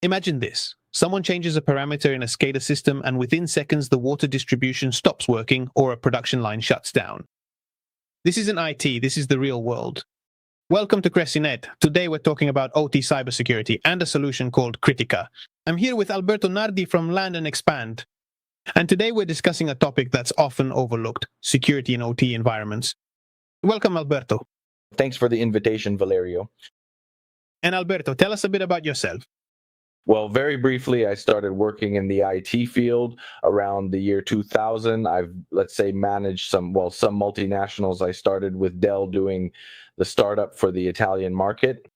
Imagine this. Someone changes a parameter in a SCADA system and within seconds the water distribution stops working or a production line shuts down. This isn't IT, this is the real world. Welcome to CrazyNet. Today we're talking about OT cybersecurity and a solution called Crytica. I'm here with Alberto Nardi from Land and Expand. And today we're discussing a topic that's often overlooked, security in OT environments. Welcome, Alberto. Thanks for the invitation, Valerio. And Alberto, tell us a bit about yourself. Well, very briefly, I started working in the IT field around the year 2000. I've, managed some multinationals. I started with Dell doing the startup for the Italian market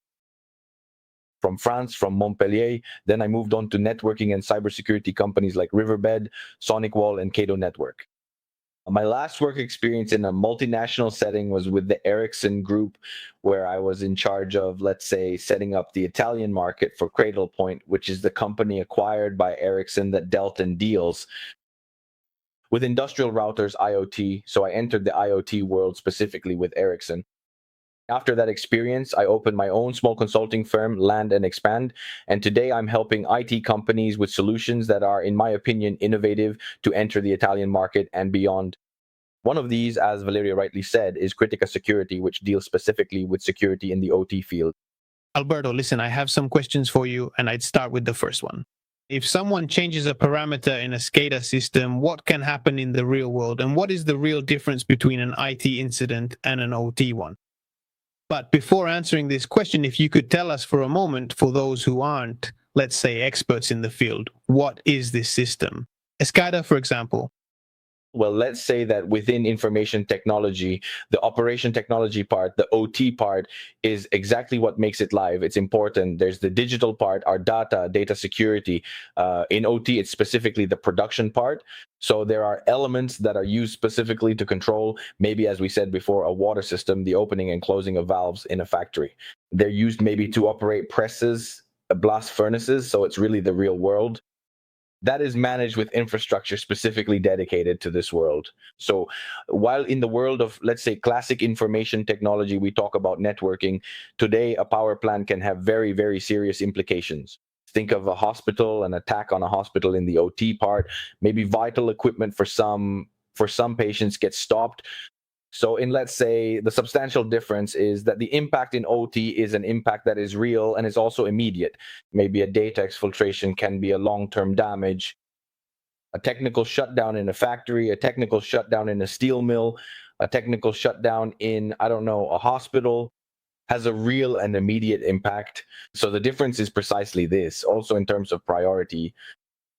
from France, from Montpellier. Then I moved on to networking and cybersecurity companies like Riverbed, SonicWall, and Cato Network. My last work experience in a multinational setting was with the Ericsson Group, where I was in charge of, setting up the Italian market for Cradlepoint, which is the company acquired by Ericsson that dealt in deals with industrial routers, IoT. So I entered the IoT world specifically with Ericsson. After that experience, I opened my own small consulting firm, Land and Expand, and today I'm helping IT companies with solutions that are, in my opinion, innovative to enter the Italian market and beyond. One of these, as Valeria rightly said, is Crytica Security, which deals specifically with security in the OT field. Alberto, listen, I have some questions for you, and I'd start with the first one. If someone changes a parameter in a SCADA system, what can happen in the real world, and what is the real difference between an IT incident and an OT one? But before answering this question, if you could tell us for a moment, for those who aren't, let's say, experts in the field, what is this system? A SCADA, for example. Well, let's say that within information technology, the operation technology part, the OT part, is exactly what makes it live. It's important. There's the digital part, our data security. In OT, it's specifically the production part. So there are elements that are used specifically to control, maybe, as we said before, a water system, the opening and closing of valves in a factory. They're used maybe to operate presses, blast furnaces. So it's really the real world. That is managed with infrastructure specifically dedicated to this world. So while in the world of, classic information technology, we talk about networking, today a power plant can have very, very serious implications. Think of a hospital, an attack on a hospital in the OT part, maybe vital equipment for some patients gets stopped. So the substantial difference is that the impact in OT is an impact that is real and is also immediate. Maybe a data exfiltration can be a long-term damage. A technical shutdown in a factory, a technical shutdown in a steel mill, a technical shutdown in, a hospital has a real and immediate impact. So the difference is precisely this. Also in terms of priority,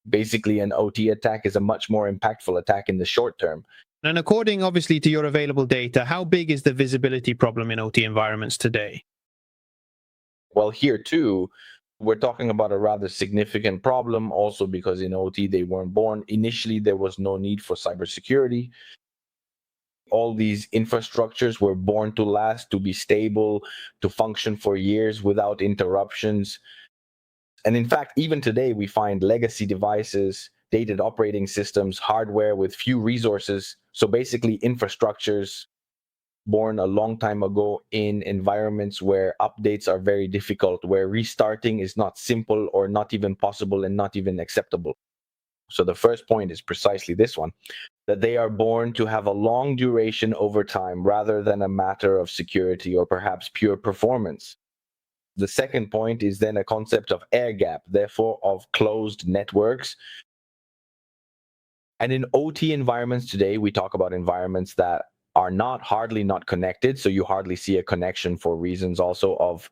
basically an OT attack is a much more impactful attack in the short term. And according, obviously, to your available data, how big is the visibility problem in OT environments today? Well, here too, we're talking about a rather significant problem also because in OT, they weren't born. Initially, there was no need for cybersecurity. All these infrastructures were born to last, to be stable, to function for years without interruptions. And in fact, even today, we find legacy devices, dated operating systems, hardware with few resources. So basically infrastructures born a long time ago in environments where updates are very difficult, where restarting is not simple or not even possible and not even acceptable. So the first point is precisely this one, that they are born to have a long duration over time rather than a matter of security or perhaps pure performance. The second point is then a concept of air gap, therefore of closed networks. And in OT environments today, we talk about environments that are hardly not connected. So you hardly see a connection for reasons also of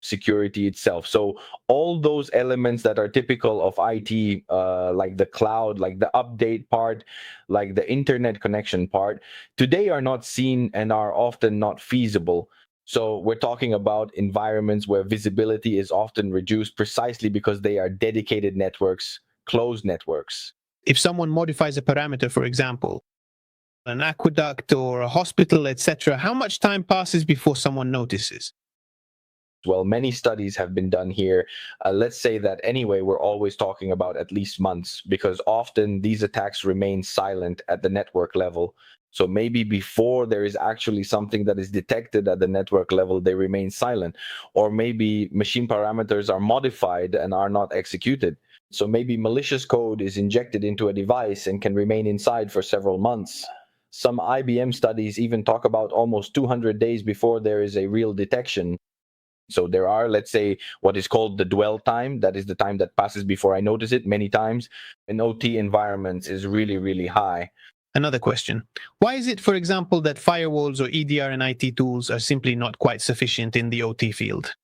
security itself. So all those elements that are typical of IT, like the cloud, like the update part, like the internet connection part, today are not seen and are often not feasible. So we're talking about environments where visibility is often reduced precisely because they are dedicated networks, closed networks. If someone modifies a parameter, for example, an aqueduct or a hospital, etc., how much time passes before someone notices? Well, many studies have been done here. Let's say that anyway, we're always talking about at least months because often these attacks remain silent at the network level. So maybe before there is actually something that is detected at the network level, they remain silent. Or maybe machine parameters are modified and are not executed. So maybe malicious code is injected into a device and can remain inside for several months. Some IBM studies even talk about almost 200 days before there is a real detection. So there are, let's say, what is called the dwell time. That is the time that passes before I notice it many times. In OT environments is really, really high. Another question. Why is it, for example, that firewalls or EDR and IT tools are simply not quite sufficient in the OT field?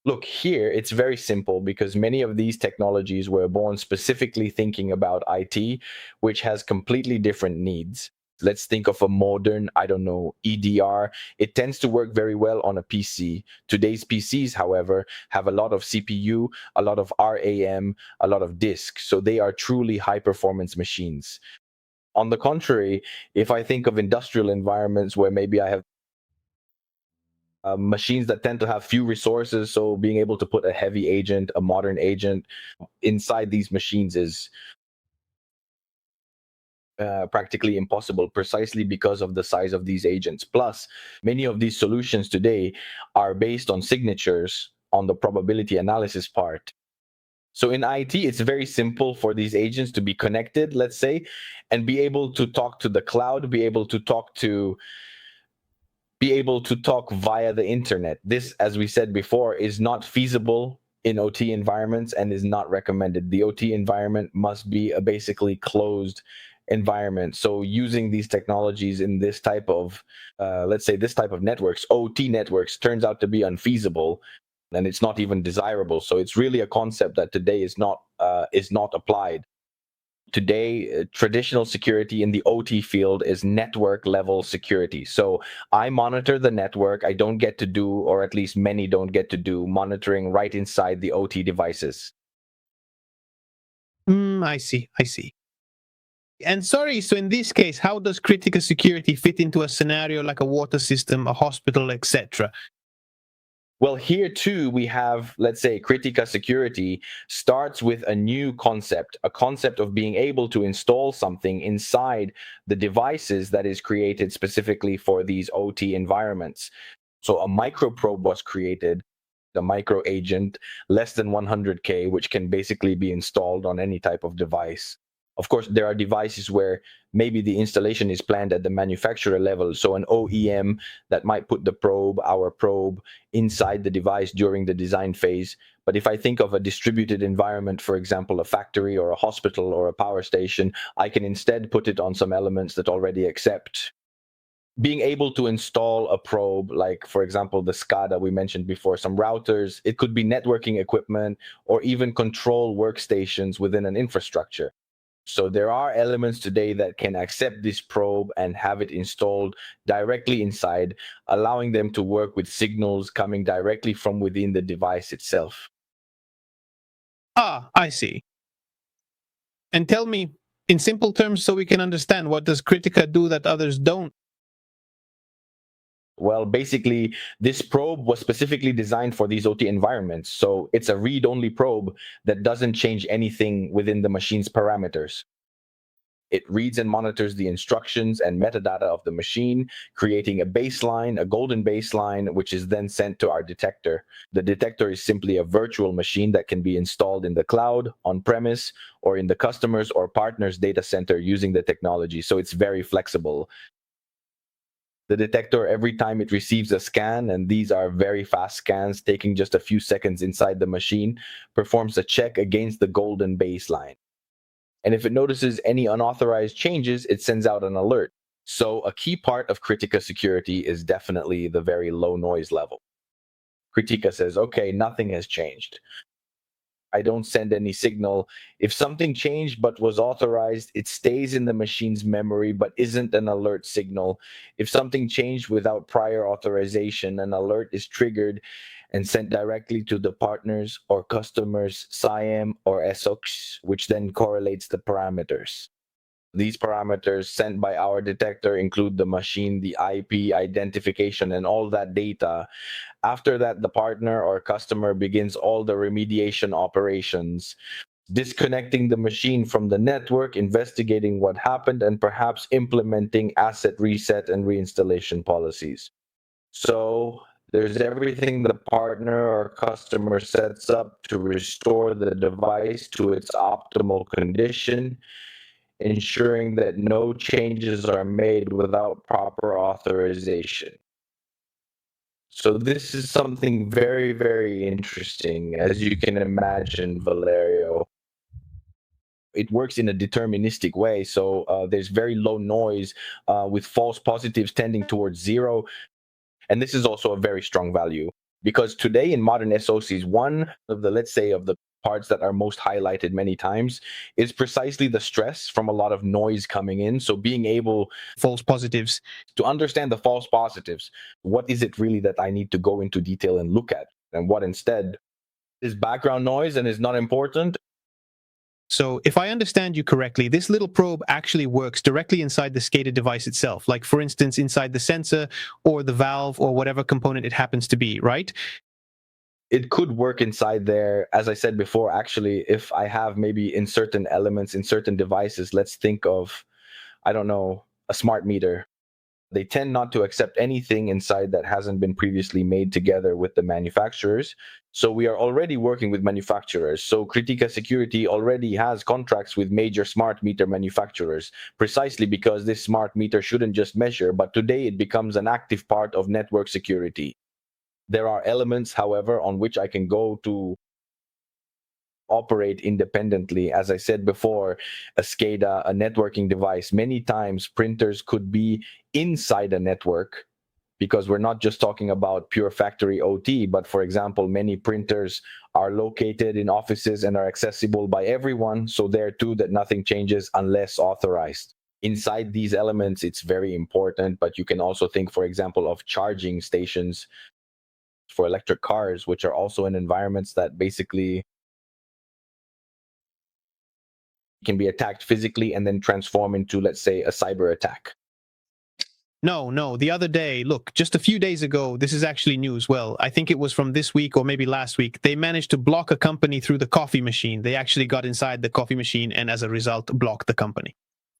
Look, here it's very simple because many of these technologies were born specifically thinking about IT, which has completely different needs. Let's think of a modern, I don't know, EDR. It tends to work very well on a PC. Today's PCs, however, have a lot of CPU, a lot of RAM, a lot of disk. So they are truly high performance machines. On the contrary, if I think of industrial environments where maybe I have machines that tend to have few resources, so being able to put a heavy agent, a modern agent inside these machines is practically impossible precisely because of the size of these agents. Plus, many of these solutions today are based on signatures on the probability analysis part. So in IT, it's very simple for these agents to be connected, let's say, and be able to talk to the cloud, be able to talk via the internet. This, as we said before, is not feasible in OT environments and is not recommended. The OT environment must be a basically closed environment. So using these technologies in this type of, let's say, this type of networks, OT networks, turns out to be unfeasible, and it's not even desirable. So it's really a concept that today is not applied. Today, traditional security in the OT field is network level security. So I monitor the network. I don't get to do, or at least many don't get to do, monitoring right inside the OT devices. I see. I see. And sorry, so in this case, how does Crytica security fit into a scenario like a water system, a hospital, etc.? Well, here too, we have, let's say, Crytica security starts with a new concept, a concept of being able to install something inside the devices that is created specifically for these OT environments. So a microprobe was created, a micro agent less than 100K, which can basically be installed on any type of device. Of course, there are devices where maybe the installation is planned at the manufacturer level. So an OEM that might put our probe inside the device during the design phase. But if I think of a distributed environment, for example, a factory or a hospital or a power station, I can instead put it on some elements that already accept. Being able to install a probe, like, for example, the SCADA we mentioned before, some routers, it could be networking equipment or even control workstations within an infrastructure. So there are elements today that can accept this probe and have it installed directly inside, allowing them to work with signals coming directly from within the device itself. Ah, I see. And tell me, in simple terms, so we can understand, what does Crytica do that others don't? Well, basically, this probe was specifically designed for these OT environments. So it's a read-only probe that doesn't change anything within the machine's parameters. It reads and monitors the instructions and metadata of the machine, creating a baseline, a golden baseline, which is then sent to our detector. The detector is simply a virtual machine that can be installed in the cloud, on premise, or in the customer's or partner's data center using the technology. So it's very flexible. The detector, every time it receives a scan, and these are very fast scans taking just a few seconds inside the machine, performs a check against the golden baseline. And if it notices any unauthorized changes, it sends out an alert. So a key part of Crytica security is definitely the very low noise level. Crytica says, okay, nothing has changed. I don't send any signal. If something changed but was authorized, it stays in the machine's memory but isn't an alert signal. If something changed without prior authorization, an alert is triggered and sent directly to the partners or customers' SIEM or SOCs, which then correlates the parameters. These parameters sent by our detector include the machine, the IP identification, and all that data. After that, the partner or customer begins all the remediation operations. disconnecting the machine from the network, investigating what happened, and perhaps implementing asset reset and reinstallation policies. So there's everything the partner or customer sets up to restore the device to its optimal condition, ensuring that no changes are made without proper authorization. So this is something very, very interesting, as you can imagine, Valerio. It works in a deterministic way. So there's very low noise with false positives tending towards zero. And this is also a very strong value because today in modern SOCs, one of the, let's say, of the parts that are most highlighted many times is precisely the stress from a lot of noise coming in. So being able False positives. to understand the false positives, what is it really that I need to go into detail and look at, and what instead is background noise and is not important. So if I understand you correctly, this little probe actually works directly inside the SCADA device itself, like for instance, inside the sensor or the valve or whatever component it happens to be, right? It could work inside there. As I said before, actually, if I have maybe in certain elements, in certain devices, let's think of, I don't know, a smart meter. They tend not to accept anything inside that hasn't been previously made together with the manufacturers. So we are already working with manufacturers. So Crytica Security already has contracts with major smart meter manufacturers, precisely because this smart meter shouldn't just measure, but today it becomes an active part of network security. There are elements, however, on which I can go to operate independently. As I said before, a SCADA, a networking device, many times printers could be inside a network because we're not just talking about pure factory OT, but for example, many printers are located in offices and are accessible by everyone. So there too, that nothing changes unless authorized. Inside these elements, it's very important, but you can also think, for example, of charging stations for electric cars, which are also in environments that basically can be attacked physically and then transform into, let's say, a cyber attack. No, the other day, look, just a few days ago, this is actually news. Well, I think it was from this week or maybe last week. They managed to block a company through the coffee machine. They actually got inside the coffee machine and as a result, blocked the company.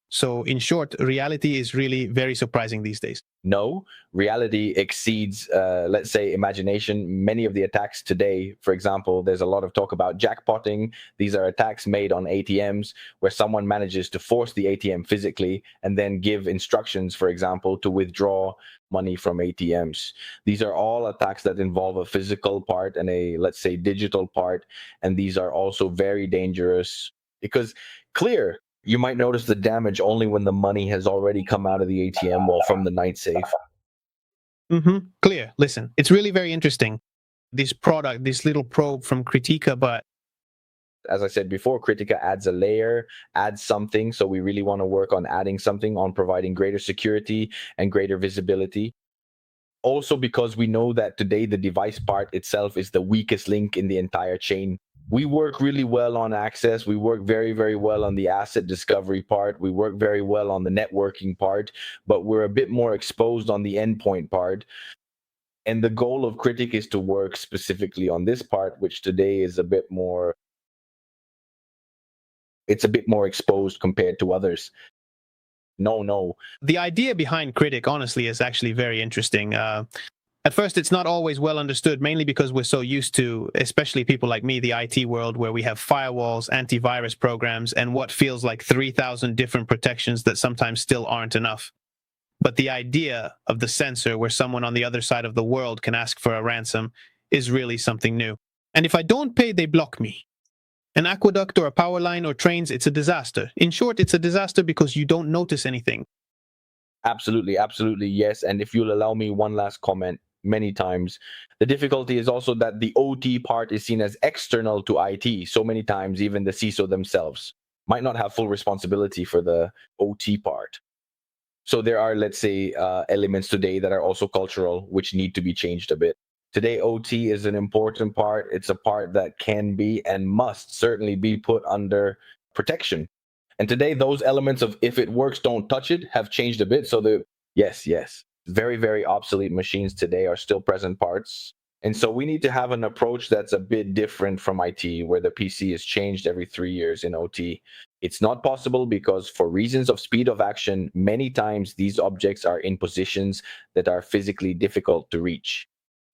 So in short, reality is really very surprising these days. No, reality exceeds, let's say, imagination. Many of the attacks today, for example, there's a lot of talk about jackpotting. These are attacks made on ATMs where someone manages to force the ATM physically and then give instructions, for example, to withdraw money from ATMs. These are all attacks that involve a physical part and a, let's say, digital part. And these are also very dangerous because clear, you might notice the damage only when the money has already come out of the ATM or from the night safe. Clear. Listen, it's really very interesting. This product, this little probe from Crytica, but as I said before, Crytica adds a layer, adds something. So we really want to work on adding something, on providing greater security and greater visibility. Also, because we know that today the device part itself is the weakest link in the entire chain. We work really well on access. We work very, very well on the asset discovery part. We work very well on the networking part, but we're a bit more exposed on the endpoint part. And the goal of Crytic is to work specifically on this part, which today is a bit more, it's a bit more exposed compared to others. No. the idea behind Critic, honestly, is actually very interesting. At first, it's not always well understood, mainly because we're so used to, especially people like me, the IT world, where we have firewalls, antivirus programs, and what feels like 3,000 different protections that sometimes still aren't enough. But the idea of the sensor where someone on the other side of the world can ask for a ransom is really something new. And if I don't pay, they block me. An aqueduct or a power line or trains, it's a disaster. In short, it's a disaster because you don't notice anything. Absolutely, yes. And if you'll allow me one last comment, many times the difficulty is also that the OT part is seen as external to IT. So many times, even the CISO themselves might not have full responsibility for the OT part. So there are, let's say, elements today that are also cultural, which need to be changed a bit. Today, OT is an important part. It's a part that can be and must certainly be put under protection. And today, those elements of if it works, don't touch it have changed a bit. So yes, very, very obsolete machines today are still present parts. And so we need to have an approach that's a bit different from IT, where the PC is changed every 3 years in OT. It's not possible because, for reasons of speed of action, many times these objects are in positions that are physically difficult to reach.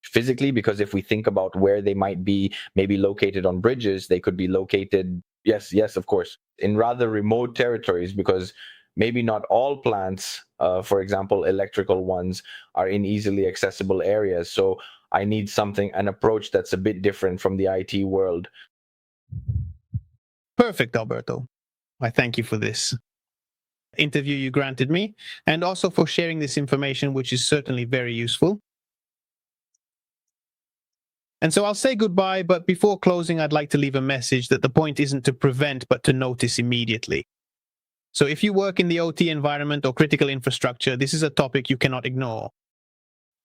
Physically, because if we think about where they might be, maybe located on bridges, they could be located, yes, of course, in rather remote territories, because maybe not all plants, for example, electrical ones, are in easily accessible areas. So I need an approach that's a bit different from the IT world. Perfect, Alberto. I thank you for this interview you granted me, and also for sharing this information, which is certainly very useful. And so I'll say goodbye, but before closing, I'd like to leave a message that the point isn't to prevent, but to notice immediately. So if you work in the OT environment or critical infrastructure, this is a topic you cannot ignore.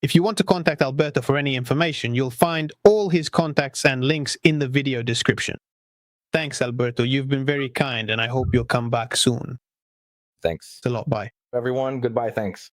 If you want to contact Alberto for any information, you'll find all his contacts and links in the video description. Thanks, Alberto. You've been very kind, and I hope you'll come back soon. Thanks. It's a lot. Bye. Everyone, goodbye. Thanks.